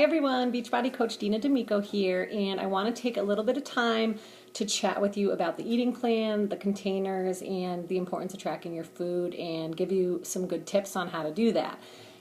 Hi everyone, Beachbody Coach Dina D'Amico here, and I want to take a little bit of time to chat with you about the eating plan, the containers, and the importance of tracking your food and give you some good tips on how to do that.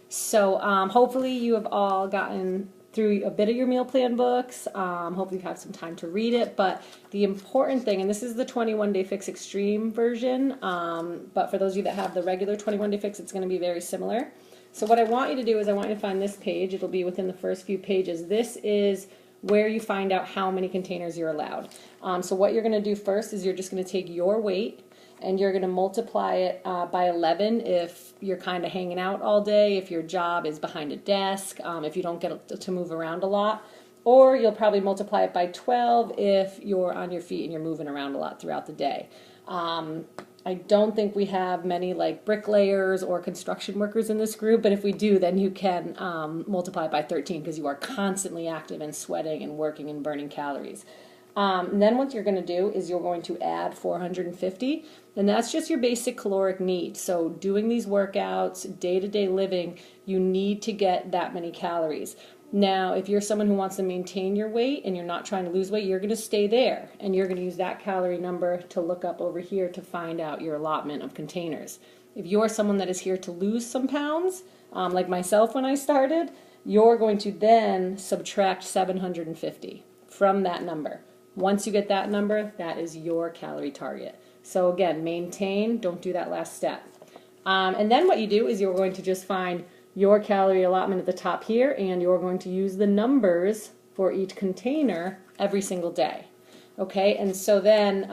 So hopefully you have all gotten through a bit of your meal plan books. Hopefully you've had some time to read it, but the important thing, and this is the 21 Day Fix Extreme version, but for those of you that have the regular 21 Day Fix, it's going to be very similar. So what I want you to do is I want you to find this page. It'll be within the first few pages. This is where you find out how many containers you're allowed. So what you're going to do first is you're just going to take your weight and you're going to multiply it by 11 if you're kind of hanging out all day, if your job is behind a desk, if you don't get to move around a lot. Or you'll probably multiply it by 12 if you're on your feet and you're moving around a lot throughout the day. I don't think we have many like bricklayers or construction workers in this group, but if we do, then you can multiply it by 13 because you are constantly active and sweating and working and burning calories. And then what you're going to do is you're going to add 450, and that's just your basic caloric need. So doing these workouts, day-to-day living, you need to get that many calories. Now, if you're someone who wants to maintain your weight and you're not trying to lose weight, you're going to stay there, and you're going to use that calorie number to look up over here to find out your allotment of containers. If you're someone that is here to lose some pounds, like myself when I started, you're going to then subtract 750 from that number. Once you get that number, that is your calorie target. So again, maintain, don't do that last step. And then what you do is you're going to just find your calorie allotment at the top here, and you're going to use the numbers for each container every single day. Okay, and so then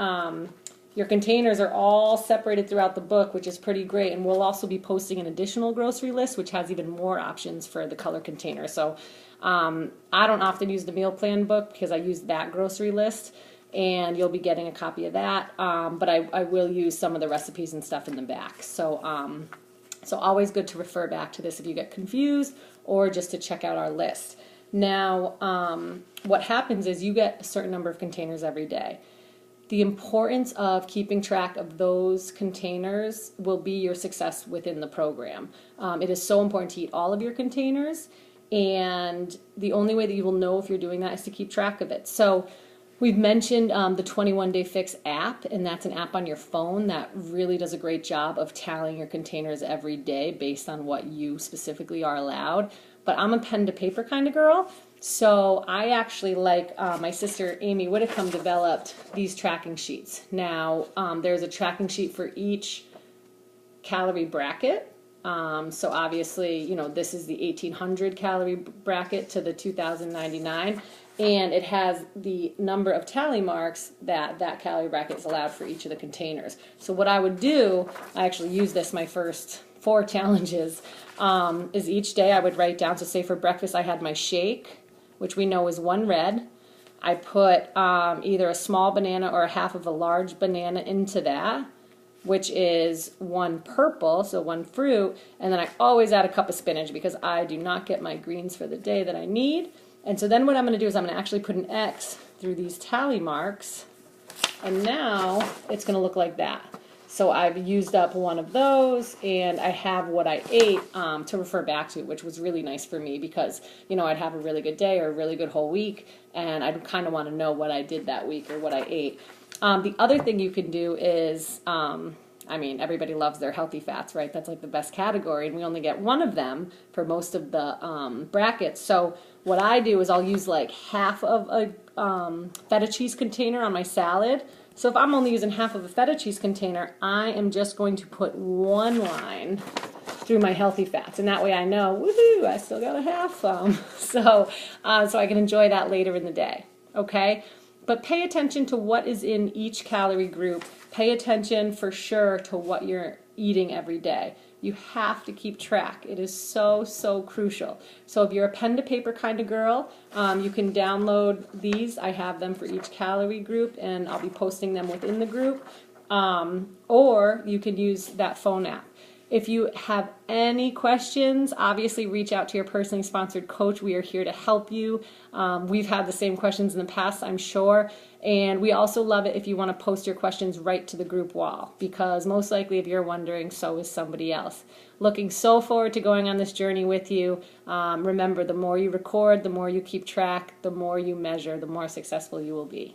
your containers are all separated throughout the book, which is pretty great, and we'll also be posting an additional grocery list, which has even more options for the color container. So I don't often use the meal plan book because I use that grocery list, and you'll be getting a copy of that, but I will use some of the recipes and stuff in the back. So always good to refer back to this if you get confused or just to check out our list. Now, what happens is you get a certain number of containers every day. The importance of keeping track of those containers will be your success within the program. It is so important to eat all of your containers, and the only way that you will know if you're doing that is to keep track of it. So we've mentioned the 21 Day Fix app, and that's an app on your phone that really does a great job of tallying your containers every day based on what you specifically are allowed. But I'm a pen to paper kind of girl, so I actually like my sister Amy Whitcomb developed these tracking sheets. Now there's a tracking sheet for each calorie bracket. So obviously, you know, this is the 1800 calorie bracket to the 2099. And it has the number of tally marks that calorie bracket is allowed for each of the containers. So what I would do, I actually used this my first 4 challenges, is each day I would write down, so say for breakfast I had my shake, which we know is 1 red. I put either a small banana or a half of a large banana into that, which is 1 purple, so 1 fruit, and then I always add a cup of spinach because I do not get my greens for the day that I need. And so then what I'm going to do is I'm going to actually put an X through these tally marks, and now it's going to look like that. So I've used up 1 of those, and I have what I ate to refer back to, which was really nice for me because, you know, I'd have a really good day or a really good whole week, and I'd kind of want to know what I did that week or what I ate. The other thing you can do is, I mean, everybody loves their healthy fats, right? That's like the best category, and we only get 1 of them for most of the brackets. So what I do is I'll use like half of a feta cheese container on my salad. So if I'm only using half of a feta cheese container, I am just going to put 1 line through my healthy fats, and that way I know, woohoo, I still got a half. So I can enjoy that later in the day. Okay. But pay attention to what is in each calorie group. Pay attention for sure to what you're eating every day. You have to keep track. It is so, so crucial. So if you're a pen to paper kind of girl, you can download these. I have them for each calorie group, and I'll be posting them within the group. Or you can use that phone app. If you have any questions, obviously reach out to your personally sponsored coach. We are here to help you. We've had the same questions in the past, I'm sure. And we also love it if you want to post your questions right to the group wall, because most likely if you're wondering, so is somebody else. Looking so forward to going on this journey with you. Remember, the more you record, the more you keep track, the more you measure, the more successful you will be.